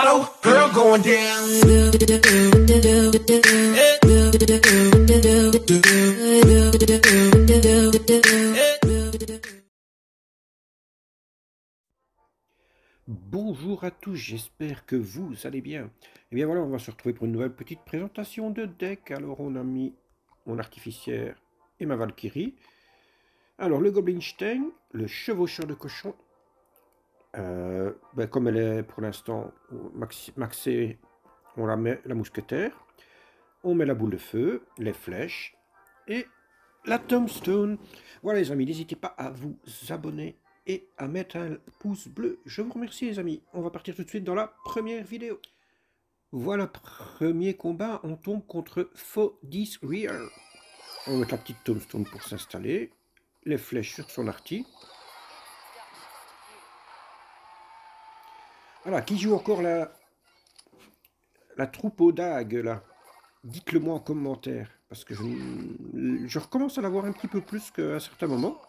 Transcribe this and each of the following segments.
bottle, girl going down. Bonjour à tous, j'espère que vous allez bien. Et bien voilà, on va se retrouver pour une nouvelle petite présentation de deck. Alors on a mis mon artificière et ma Valkyrie. Alors le Goblinstein, le chevaucheur de cochon. Comme elle est pour l'instant maxée, on la met la mousquetaire. On met la boule de feu, les flèches et la tombstone. Voilà les amis, n'hésitez pas à vous abonner et à mettre un pouce bleu. Je vous remercie les amis. On va partir tout de suite dans la première vidéo. Voilà, premier combat, on tombe contre Fodis Rear. On va mettre la petite tombstone pour s'installer. Les flèches sur son arty. Voilà, qui joue encore la troupe aux dagues là? Dites-le moi en commentaire, parce que je recommence à la voir un petit peu plus qu'à certains moments.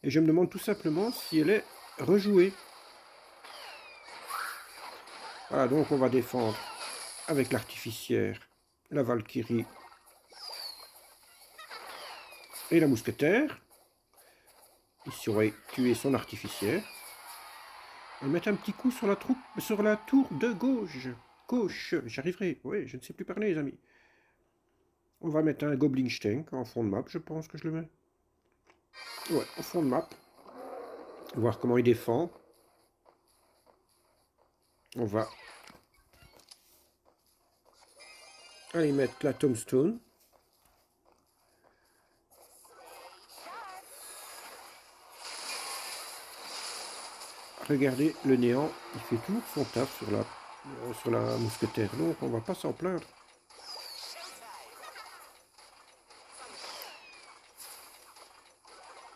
Et je me demande tout simplement si elle est rejouée. Voilà, donc on va défendre avec l'artificière, la Valkyrie et la mousquetaire. Ici on va tuer son artificière. Et mettre un petit coup sur la tour de gauche. J'arriverai. Oui, je ne sais plus parler les amis. On va mettre un Goblinstein en fond de map, je pense que je le mets. Ouais, en fond de map. Voir comment il défend. On va aller mettre la tombstone. Regardez le néant, il fait toujours son taf sur la mousquetaire, donc on va pas s'en plaindre.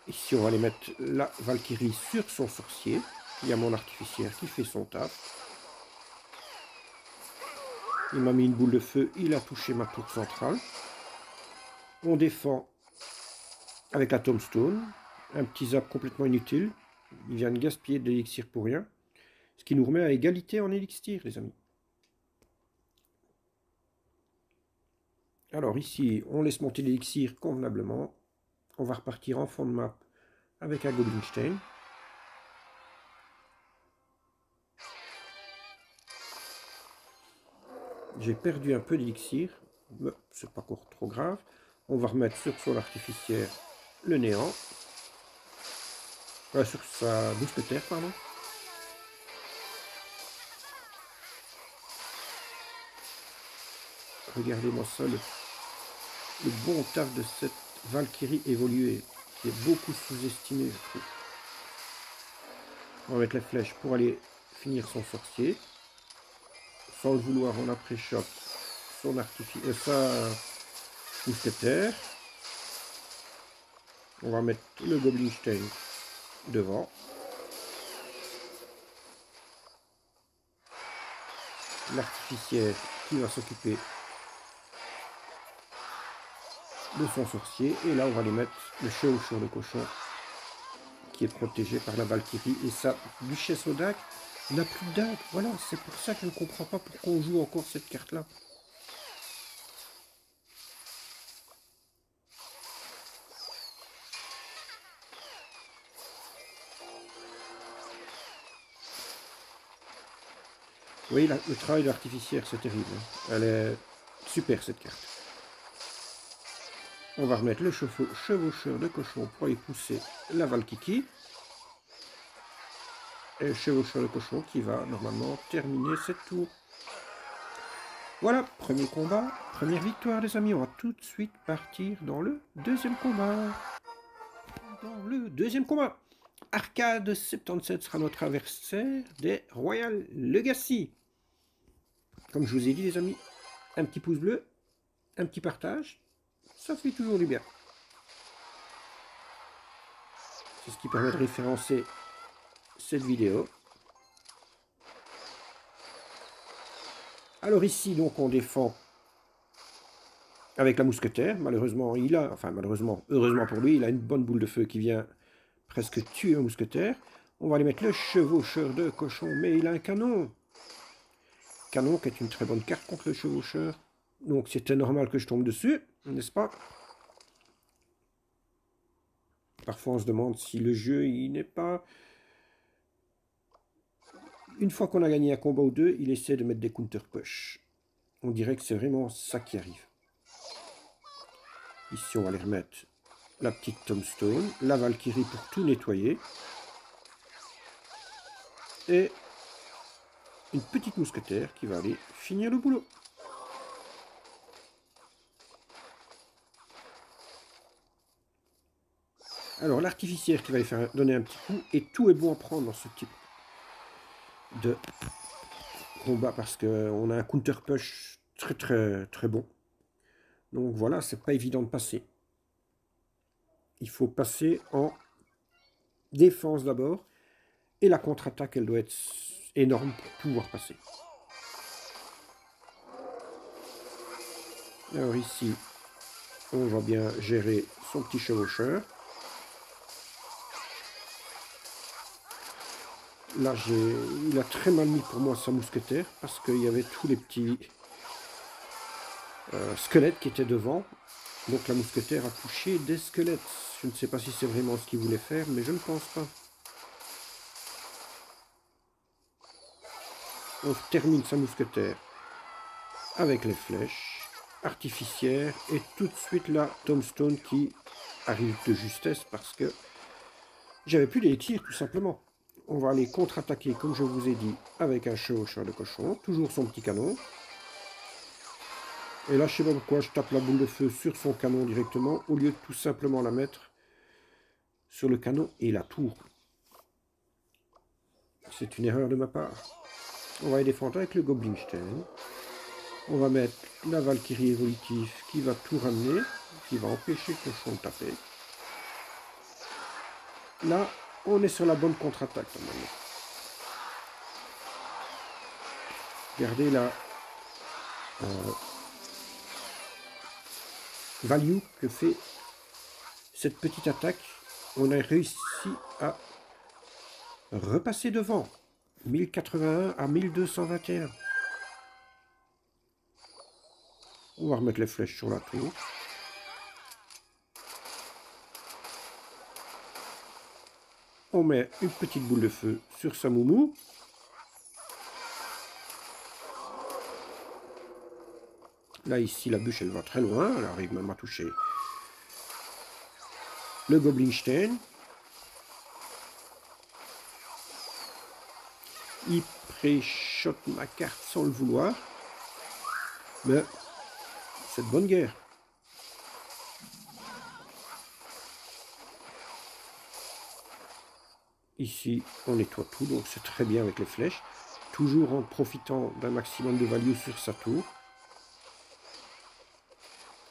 Ici on va aller mettre la Valkyrie sur son sorcier. Il y a mon artificière qui fait son taf. Il m'a mis une boule de feu, il a touché ma tour centrale. On défend avec la tombstone. Un petit zap complètement inutile. Il vient de gaspiller de l'élixir pour rien. Ce qui nous remet à égalité en élixir, les amis. Alors ici, on laisse monter l'élixir convenablement. On va repartir en fond de map avec un Goblinstein. J'ai perdu un peu d'élixir, mais c'est pas encore trop grave. On va remettre sur son artificière le néant. Sur sa mousquetaire, pardon. Regardez-moi ça, le bon taf de cette Valkyrie évoluée, qui est beaucoup sous-estimée, je trouve. On va mettre la flèche pour aller finir son sorcier. Sans le vouloir, on a pré-shot sa mousquetaire. On va mettre le Goblinstein devant. L'artificière qui va s'occuper de son sorcier. Et là, on va aller mettre le chevaucheur de cochon qui est protégé par la Valkyrie. Et sa duchesse aux dagues n'a plus de dagues. Voilà, c'est pour ça que je ne comprends pas pourquoi on joue encore cette carte-là. Vous voyez, le travail de l'artificière, c'est terrible. Elle est super, cette carte. On va remettre le chevaucheur de cochon pour aller pousser la Valkyrie. Et le chevaucheur de cochon qui va normalement terminer cette tour. Voilà, premier combat, première victoire les amis. On va tout de suite partir dans le deuxième combat. Arcade 77 sera notre adversaire des Royal Legacy. Comme je vous ai dit les amis, un petit pouce bleu, un petit partage, ça fait toujours du bien. C'est ce qui permet de référencer cette vidéo. Alors ici donc on défend avec la mousquetaire. Malheureusement heureusement pour lui, il a une bonne boule de feu qui vient presque tuer un mousquetaire. On va aller mettre le chevaucheur de cochon, mais il a un canon. canon qui est une très bonne carte contre le chevaucheur. Donc c'était normal que je tombe dessus, n'est-ce pas? Parfois on se demande si le jeu il n'est pas... Une fois qu'on a gagné un combat ou deux, il essaie de mettre des counter-push. On dirait que c'est vraiment ça qui arrive. Ici on va aller remettre la petite tombstone, la Valkyrie pour tout nettoyer. Et une petite mousquetaire qui va aller finir le boulot. Alors l'artificière qui va lui faire donner un petit coup, et tout est bon à prendre dans ce type de combat parce qu'on a un counter push très très très bon. Donc voilà, c'est pas évident de passer. Il faut passer en défense d'abord, et la contre-attaque elle doit être énorme pour pouvoir passer. Alors ici, on va bien gérer son petit chevaucheur. Là, il a très mal mis pour moi sa mousquetaire parce qu'il y avait tous les petits squelettes qui étaient devant. Donc la mousquetaire a touché des squelettes. Je ne sais pas si c'est vraiment ce qu'il voulait faire, mais je ne pense pas. On termine sa mousquetaire avec les flèches artificières et tout de suite la tombstone qui arrive de justesse parce que j'avais plus les tirs tout simplement. On va aller contre-attaquer comme je vous ai dit avec un chevaucheur de cochon, toujours son petit canon. Et là je sais pas pourquoi je tape la boule de feu sur son canon directement au lieu de tout simplement la mettre sur le canon et la tour. C'est une erreur de ma part. On va y défendre avec le Goblinstein. On va mettre la Valkyrie évolutive qui va tout ramener, qui va empêcher le cochon de taper. Là, on est sur la bonne contre-attaque normalement. Regardez la value que fait cette petite attaque. On a réussi à repasser devant. 1081 à 1221. On va remettre les flèches sur la tour. On met une petite boule de feu sur sa moumou. Là, ici, la bûche, elle va très loin. Elle arrive même à toucher le Goblinstein. Il pré-shot ma carte sans le vouloir. Mais c'est de bonne guerre. Ici, on nettoie tout, donc c'est très bien avec les flèches. Toujours en profitant d'un maximum de value sur sa tour.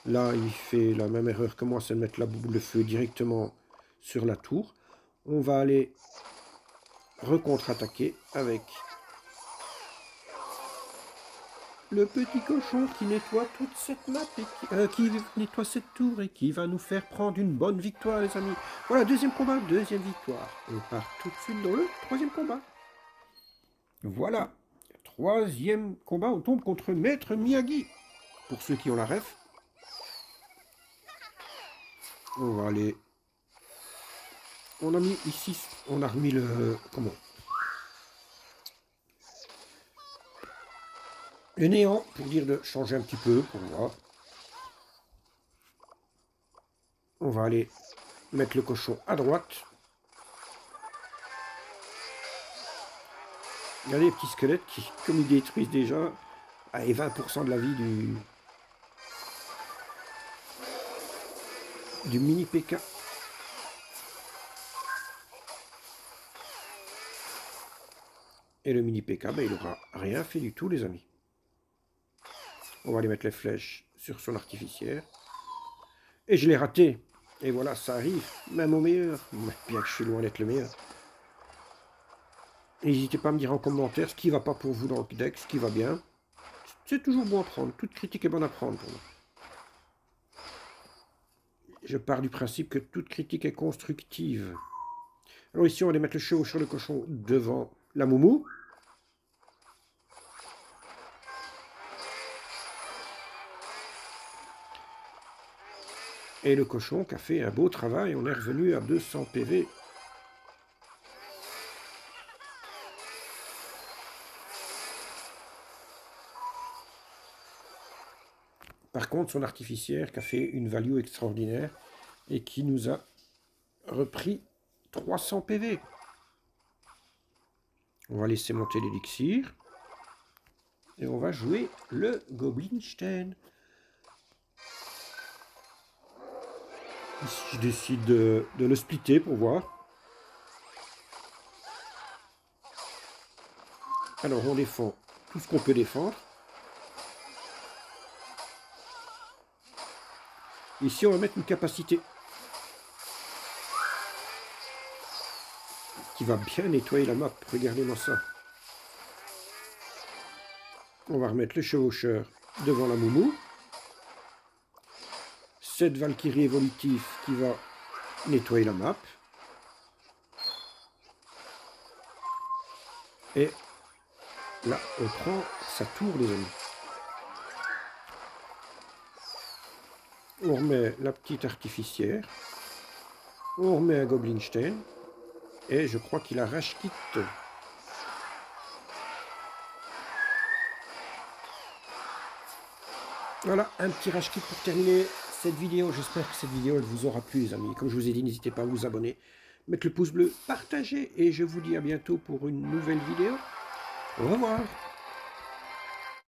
Là, il fait la même erreur que moi, c'est de mettre la boule de feu directement sur la tour. On va aller recontre-attaquer avec le petit cochon qui nettoie toute cette map, et qui nettoie cette tour et qui va nous faire prendre une bonne victoire, les amis. Voilà, deuxième combat, deuxième victoire. On part tout de suite dans le troisième combat. Voilà, troisième combat, on tombe contre Maître Miyagi. Pour ceux qui ont la ref. On va aller... On a mis ici, on a remis le... Comment? Le néant, pour dire de changer un petit peu, pour voir. On va aller mettre le cochon à droite. Regardez les petits squelettes qui, comme ils détruisent déjà, et 20% de la vie du mini PK. Et le mini PK, ben, il n'aura rien fait du tout, les amis. On va aller mettre les flèches sur son artificière. Et je l'ai raté. Et voilà, ça arrive, même au meilleur. Bien que je suis loin d'être le meilleur. N'hésitez pas à me dire en commentaire ce qui ne va pas pour vous dans le deck, ce qui va bien. C'est toujours bon à prendre. Toute critique est bonne à prendre pour moi. Je pars du principe que toute critique est constructive. Alors ici, on va aller mettre le chevaucheur de cochon devant la moumou. Et le cochon qui a fait un beau travail, on est revenu à 200 PV. Par contre, son artificière qui a fait une value extraordinaire et qui nous a repris 300 PV. On va laisser monter l'élixir. Et on va jouer le Goblinstein. Ici, je décide de le splitter pour voir. Alors, on défend tout ce qu'on peut défendre. Ici, on va mettre une capacité qui va bien nettoyer la map. Regardez-moi ça. On va remettre le chevaucheur devant la moumou. Cette Valkyrie évolutive qui va nettoyer la map. Et là, on prend sa tour, les amis. On remet la petite artificière. On remet un Goblinstein. Et je crois qu'il a rage kit. Voilà, un petit rage kit pour terminer cette vidéo. J'espère que cette vidéo elle vous aura plu, les amis. Comme je vous ai dit, n'hésitez pas à vous abonner, mettre le pouce bleu, partager. Et je vous dis à bientôt pour une nouvelle vidéo. Au revoir.